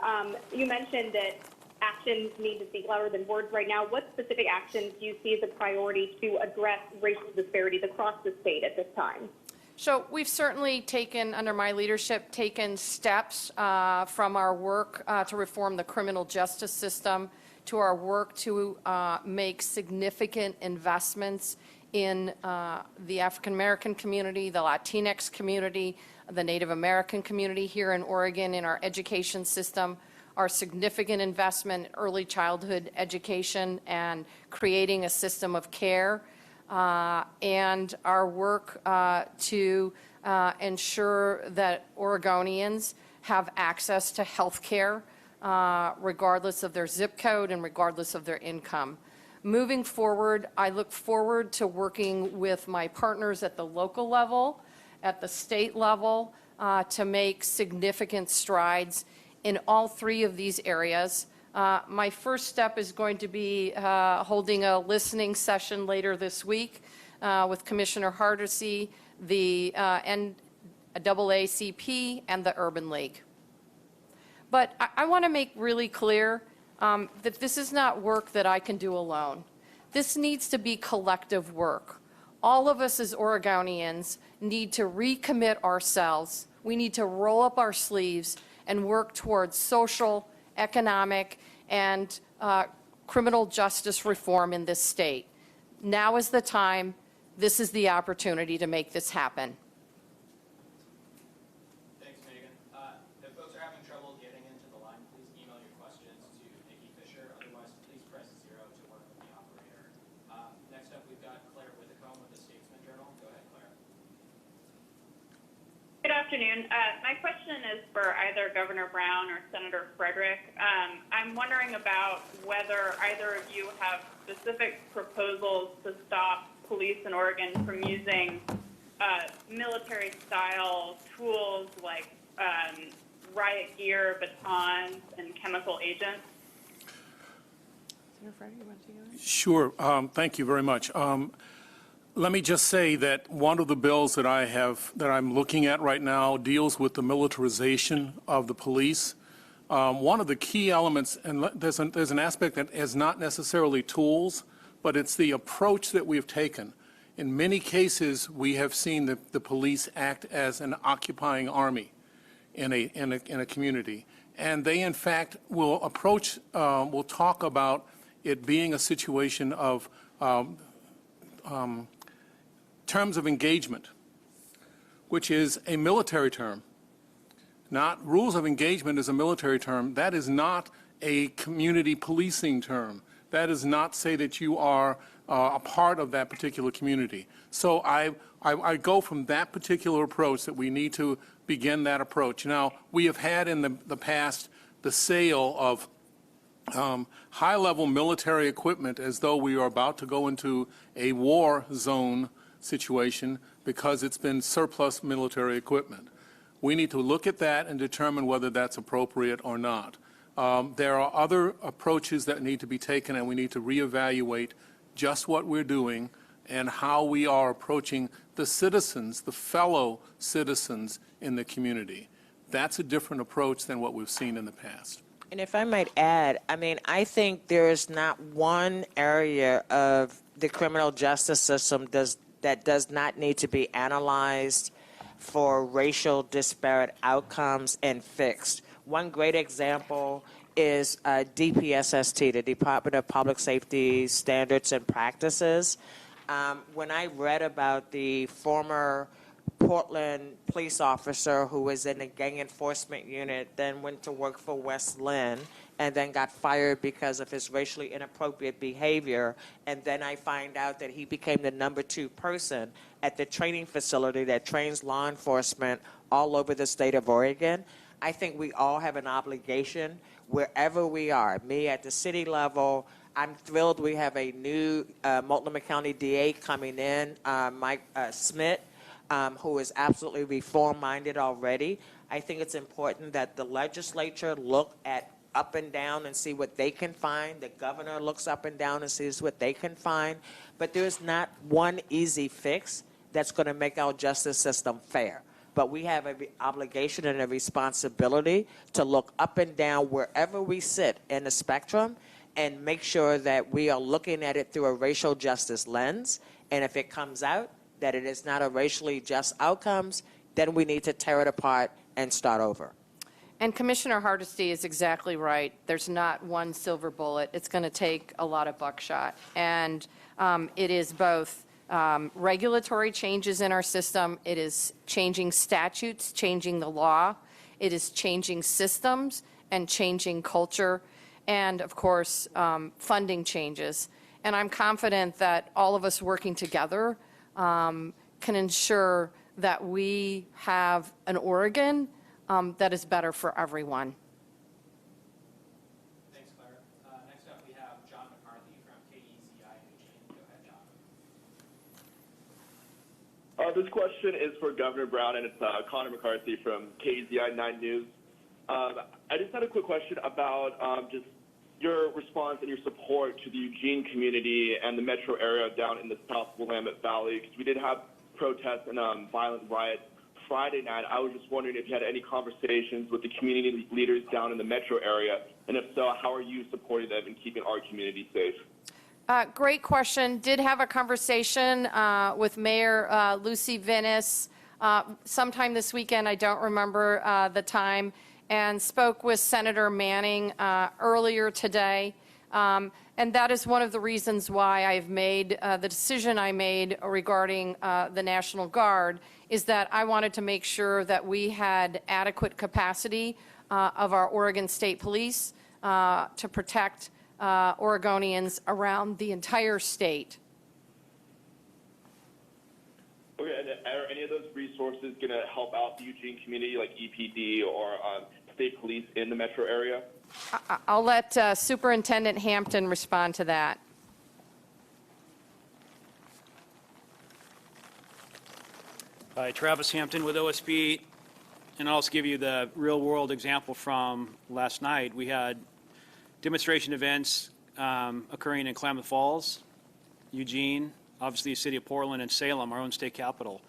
You mentioned that actions need to speak louder than words right now. What specific actions do you see as a priority to address racial disparities across the state at this time? So we've certainly taken, under my leadership, taken steps from our work to reform the criminal justice system to our work to make significant investments in the African American community, the Latinx community, the Native American community here in Oregon in our education system, our significant investment in early childhood education and creating a system of care, and our work to ensure that Oregonians have access to health care regardless of their zip code and regardless of their income. Moving forward, I look forward to working with my partners at the local level, at the state level, to make significant strides in all three of these areas. My first step is going to be holding a listening session later this week with Commissioner Hardesty, the NAACP, and the Urban League. But I want to make really clear that this is not work that I can do alone. This needs to be collective work. All of us as Oregonians need to recommit ourselves. We need to roll up our sleeves and work towards social, economic, and criminal justice reform in this state. Now is the time. This is the opportunity to make this happen. Thanks, Megan. If folks are having trouble getting into the line, please email your questions to Nikki Fisher. Otherwise, please press 0 to work with the operator. Next up, we've got Claire Whitcomb with the Statesman Journal. Go ahead, Claire. Good afternoon. My question is for either Governor Brown or Senator Frederick. I'm wondering about whether either of you have specific proposals to stop police in Oregon from using military-style tools like riot gear, batons, and chemical agents. Senator Frederick, you want to take it? Sure. Thank you very much. Let me just say that one of the bills that I'm looking at right now deals with the militarization of the police. One of the key elements, and there's an aspect that is not necessarily tools, but it's the approach that we've taken. In many cases, we have seen the police act as an occupying army in a community, and they in fact will talk about it being a situation of terms of engagement, which is a military term. Not rules of engagement is a military term. That is not a community policing term. That does not say that you are a part of that particular community. So I go from that particular approach that we need to begin that approach. Now, we have had in the past the sale of high-level military equipment as though we are about to go into a war zone situation because it's been surplus military equipment. We need to look at that and determine whether that's appropriate or not. There are other approaches that need to be taken, and we need to reevaluate just what we're doing and how we are approaching the citizens, the fellow citizens in the community. That's a different approach than what we've seen in the past. And if I might add, I think there is not one area of the criminal justice system that does not need to be analyzed for racial disparate outcomes and fixed. One great example is DPSST, the Department of Public Safety Standards and Practices. When I read about the former Portland police officer who was in the gang enforcement unit, then went to work for West Lynn, and then got fired because of his racially inappropriate behavior, and then I find out that he became the #2 person at the training facility that trains law enforcement all over the state of Oregon. I think we all have an obligation wherever we are. Me at the city level, I'm thrilled we have a new Multnomah County DA coming in, Mike Smith. who is absolutely reform-minded already. I think it's important that the legislature look at up and down and see what they can find. The governor looks up and down and sees what they can find. But there's not one easy fix that's going to make our justice system fair. But we have an obligation and a responsibility to look up and down wherever we sit in the spectrum and make sure that we are looking at it through a racial justice lens. And if it comes out that it is not a racially just outcomes, then we need to tear it apart and start over. And Commissioner Hardesty is exactly right. There's not one silver bullet. It's going to take a lot of buckshot. And it is both regulatory changes in our system. It is changing statutes, changing the law. It is changing systems and changing culture. And, of course, funding changes. And I'm confident that all of us working together can ensure that we have an Oregon that is better for everyone. Thanks, Claire. Next up, we have John McCarthy from KEZI in Eugene. Go ahead, John. This question is for Governor Brown, and it's Connor McCarthy from KEZI 9 News. I just had a quick question about just your response and your support to the Eugene community and the metro area down in the South Willamette Valley, because we did have protests and violent riots Friday night. I was just wondering if you had any conversations with the community leaders down in the metro area, and if so, how are you supporting them and keeping our community safe? Great question. Did have a conversation with Mayor Lucy Venus sometime this weekend. I don't remember the time. And spoke with Senator Manning earlier today. And that is one of the reasons why I've made the decision I made regarding the National Guard, is that I wanted to make sure that we had adequate capacity of our Oregon State Police to protect Oregonians around the entire state. Okay, and are any of those resources going to help out the Eugene community, like EPD or state police in the metro area? I'll let Superintendent Hampton respond to that. Hi, Travis Hampton with OSP, and I'll also give you the real-world example from last night. We had demonstration events occurring in Klamath Falls, Eugene, obviously the city of Portland, and Salem, our own state capital.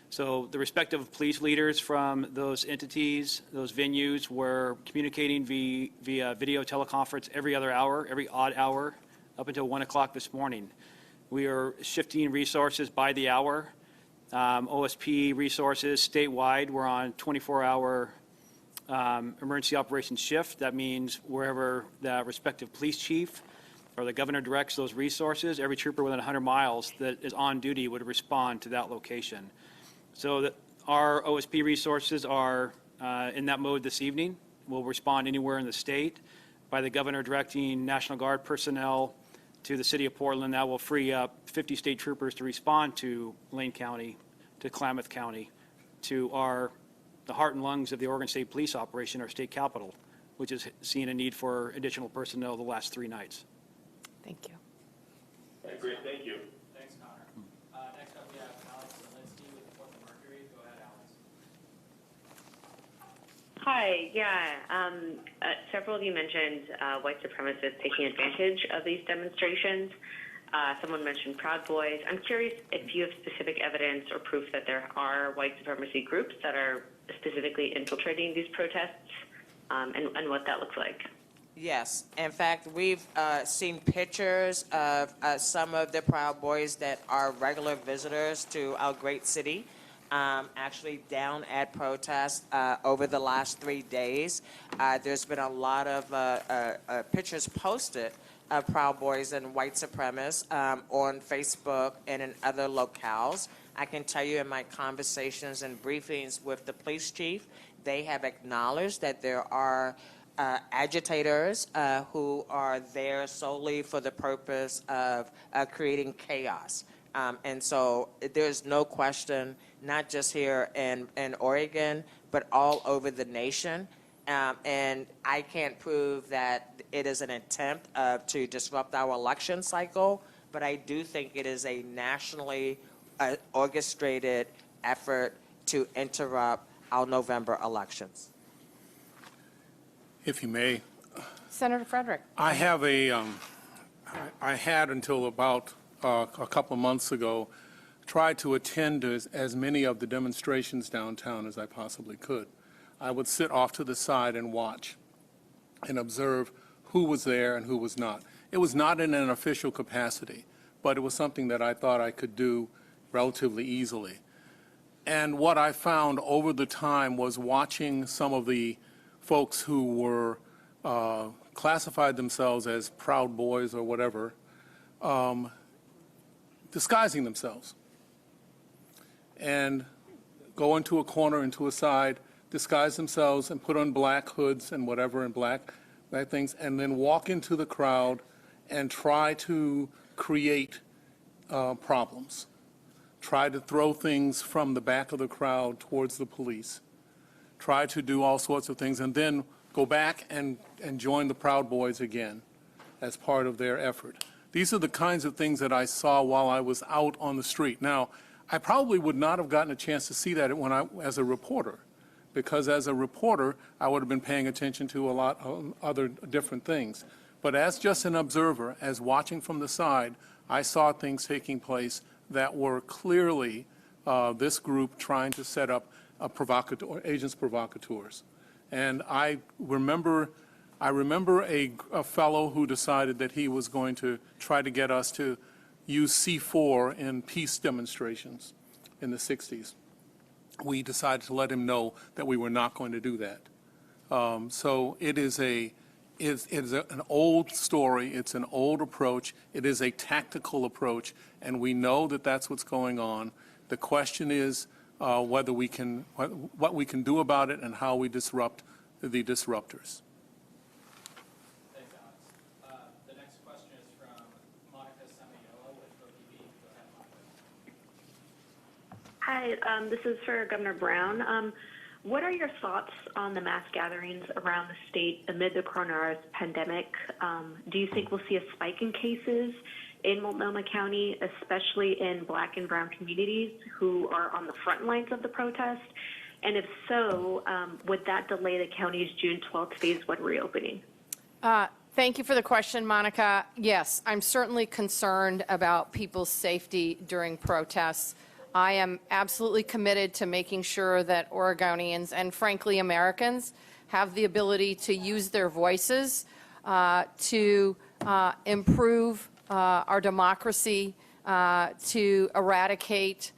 So the respective police leaders from those entities, those venues, were communicating via video teleconference every other hour, every odd hour, up until 1 o'clock this morning. We are shifting resources by the hour. OSP resources statewide, we're on 24-hour emergency operations shift. That means wherever the respective police chief or the governor directs those resources, every trooper within 100 miles that is on duty would respond to that location. So that our OSP resources are in that mode this evening. We'll respond anywhere in the state. By the governor directing National Guard personnel to the city of Portland, that will free up 50 state troopers to respond to Lane County, to Klamath County, to the heart and lungs of the Oregon State Police operation, our state capital, which has seen a need for additional personnel the last 3 nights. Thank you. Okay, great, thank you. Thanks, Connor. Next up, we have Alex Zielinski with the Portland Mercury. Go ahead, Alex. Hi, yeah. Several of you mentioned white supremacists taking advantage of these demonstrations. Someone mentioned Proud Boys. I'm curious if you have specific evidence or proof that there are white supremacy groups that are specifically infiltrating these protests, and what that looks like. Yes. In fact, we've seen pictures of some of the Proud Boys that are regular visitors to our great city, actually down at protests over the last 3 days. There's been a lot of pictures posted of Proud Boys and white supremacists on Facebook and in other locales. I can tell you in my conversations and briefings with the police chief, they have acknowledged that there are agitators who are there solely for the purpose of creating chaos. And so there's no question, not just here in Oregon, but all over the nation. And I can't prove that it is an attempt to disrupt our election cycle, but I do think it is a nationally orchestrated effort to interrupt our November elections? If you may, Senator Frederick. I have I had until about a couple of months ago tried to attend as many of the demonstrations downtown as I possibly could. I would sit off to the side and watch and observe who was there and who was not. It was not in an official capacity, but it was something that I thought I could do relatively easily. And what I found over the time was watching some of the folks who were classified themselves as Proud Boys or whatever, disguising themselves and go into a corner, into a side, disguise themselves and put on black hoods and whatever and black things, and then walk into the crowd and try to create problems. Try to throw things from the back of the crowd towards the police. Try to do all sorts of things and then go back and join the Proud Boys again as part of their effort. These are the kinds of things that I saw while I was out on the street. Now, I probably would not have gotten a chance to see that as a reporter, because as a reporter, I would have been paying attention to a lot of other different things. But as just an observer, as watching from the side, I saw things taking place that were clearly this group trying to set up agents provocateurs. And I remember a fellow who decided that he was going to try to get us to use C4 in peace demonstrations in the 60s. We decided to let him know that we were not going to do that. So it is an old story. It's an old approach. It is a tactical approach, and we know that that's what's going on. The question is what we can do about it and how we disrupt the disruptors. Thanks, Alex. The next question is from Monica Semiola with OPB. Go ahead, Monica. Hi, this is for Governor Brown. What are your thoughts on the mass gatherings around the state amid the coronavirus pandemic? Do you think we'll see a spike in cases in Multnomah County, especially in Black and Brown communities who are on the front lines of the protest? And if so, would that delay the county's June 12th phase 1 reopening? Thank you for the question, Monica. Yes, I'm certainly concerned about people's safety during protests. I am absolutely committed to making sure that Oregonians and, frankly, Americans have the ability to use their voices to improve our democracy, to eradicate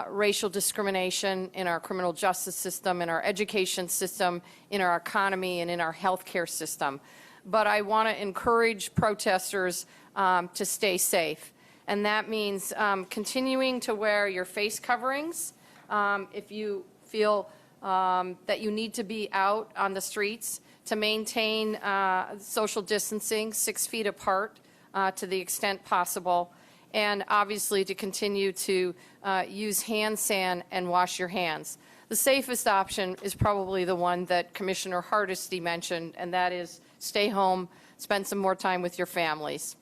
racial discrimination in our criminal justice system, in our education system, in our economy, and in our healthcare system. But I want to encourage protesters to stay safe. And that means continuing to wear your face coverings if you feel that you need to be out on the streets, to maintain social distancing 6 feet apart to the extent possible, and obviously to continue to use hand sand and wash your hands. The safest option is probably the one that Commissioner Hardesty mentioned, and that is stay home, spend some more time with your families.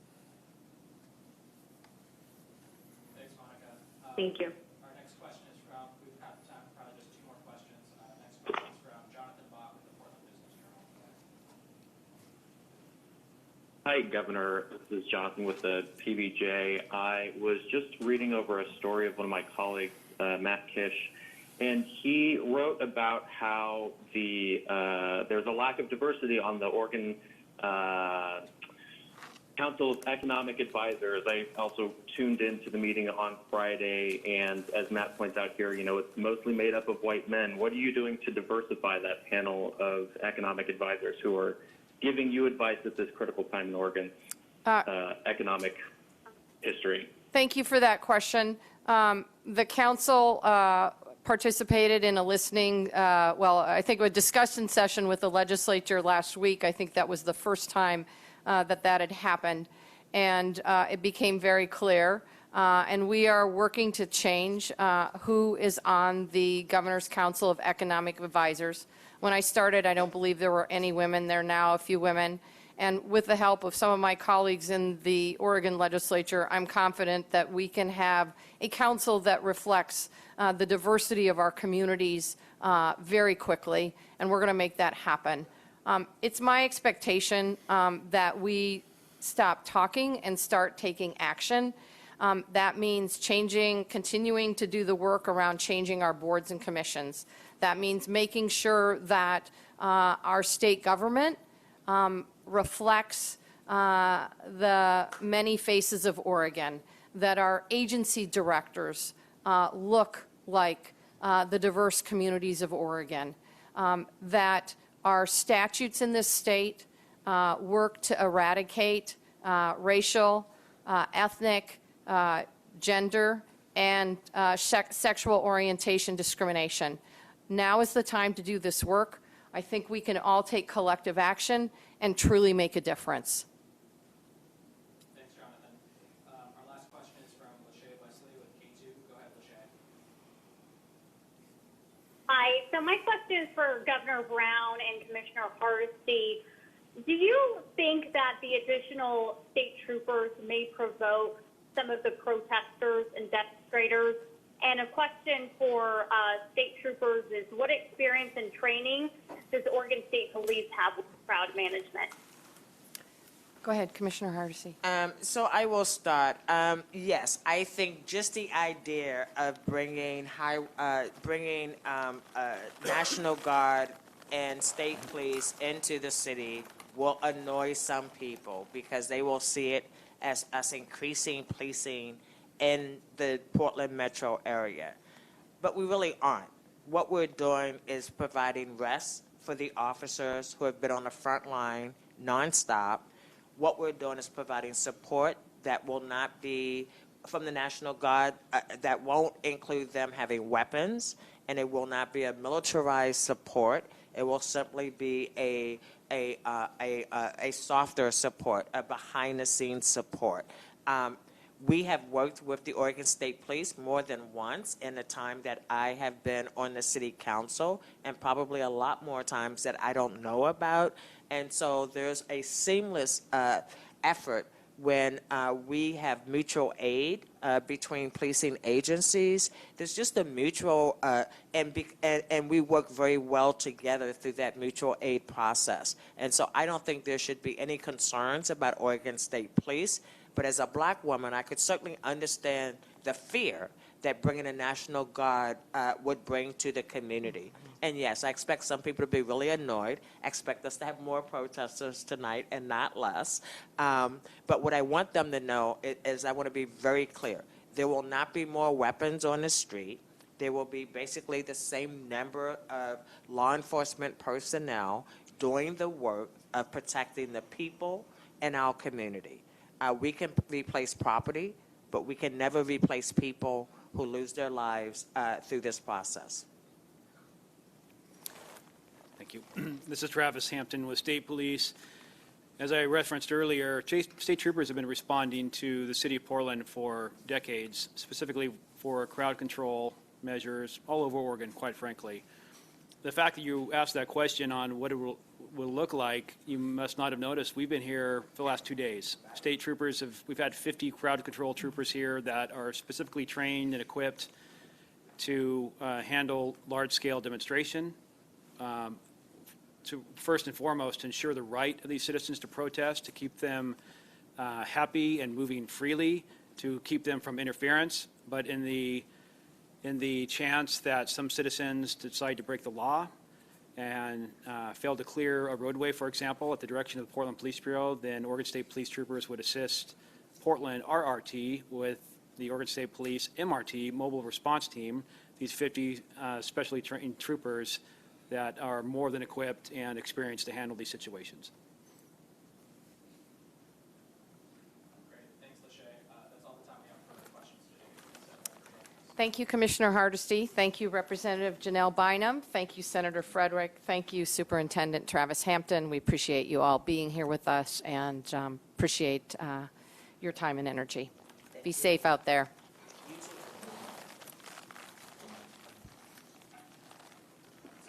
Thanks, Monica. Thank you. Our next question is from, we've got time for probably just 2 more questions. Next question is from Jonathan Bach with the Portland Business Journal. Hi, Governor. This is Jonathan with the PBJ. I was just reading over a story of one of my colleagues, Matt Kish, and he wrote about how there's a lack of diversity on the Oregon Council's economic advisors. I also tuned into the meeting on Friday, and as Matt points out here, it's mostly made up of white men. What are you doing to diversify that panel of economic advisors who are giving you advice at this critical time in Oregon's economic history? Thank you for that question. The council participated in a listening, I think a discussion session with the legislature last week. I think that was the first time that had happened, and it became very clear. And we are working to change who is on the Governor's Council of Economic Advisors. When I started, I don't believe there were any women. There are now a few women. And with the help of some of my colleagues in the Oregon legislature, I'm confident that we can have a council that reflects the diversity of our communities very quickly, and we're going to make that happen. It's my expectation that we stop talking and start taking action. That means continuing to do the work around changing our boards and commissions. That means making sure that our state government reflects the many faces of Oregon, that our agency directors look like the diverse communities of Oregon, that our statutes in this state work to eradicate racial, ethnic, gender, and sexual orientation discrimination. Now is the time to do this work. I think we can all take collective action and truly make a difference. Thanks, Jonathan. Our last question is from Lachey Wesley with K2. Go ahead, Lachey. Hi. So my question is for Governor Brown and Commissioner Hardesty. Do you think that the additional state troopers may provoke some of the protesters and demonstrators? And a question for state troopers is, what experience and training does Oregon State Police have with crowd management? Go ahead, Commissioner Hardesty. So I will start. Yes, I think just the idea of bringing National Guard and state police into the city will annoy some people because they will see it as us increasing policing in the Portland metro area. But we really aren't. What we're doing is providing rest for the officers who have been on the front line nonstop. What we're doing is providing support that will not be from the National Guard, that won't include them having weapons, and it will not be a militarized support. It will simply be a softer support, a behind-the-scenes support. We have worked with the Oregon State Police more than once in the time that I have been on the city council, and probably a lot more times that I don't know about. And so there's a seamless effort when we have mutual aid between policing agencies. There's just a mutual, and we work very well together through that mutual aid process. And so I don't think there should be any concerns about Oregon State Police. But as a black woman, I could certainly understand the fear that bringing a National Guard would bring to the community. And yes, I expect some people to be really annoyed. I expect us to have more protesters tonight and not less. But what I want them to know is I want to be very clear. There will not be more weapons on the street. There will be basically the same number of law enforcement personnel doing the work of protecting the people in our community. We can replace property, but we can never replace people who lose their lives through this process. Thank you. This is Travis Hampton with State Police. As I referenced earlier, state troopers have been responding to the city of Portland for decades, specifically for crowd control measures all over Oregon, quite frankly. The fact that you asked that question on what it will look like, you must not have noticed, we've been here for the last 2 days. State troopers we've had 50 crowd control troopers here that are specifically trained and equipped to handle large-scale demonstration, to first and foremost ensure the right of these citizens to protest, to keep them happy and moving freely, to keep them from interference. But in the chance that some citizens decide to break the law and fail to clear a roadway, for example, at the direction of the Portland Police Bureau, then Oregon State Police troopers would assist Portland RRT with the Oregon State Police MRT, Mobile Response Team, these 50 specially trained troopers that are more than equipped and experienced to handle these situations. Great. Thanks, Lachey. That's all the time we have for questions today. Thank you, Commissioner Hardesty. Thank you, Representative Janelle Bynum. Thank you, Senator Frederick. Thank you, Superintendent Travis Hampton. We appreciate you all being here with us and appreciate your time and energy. Be safe out there. It's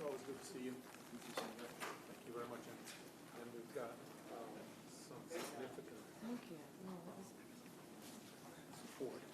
always good to see you. Thank you very much. And we've got Support.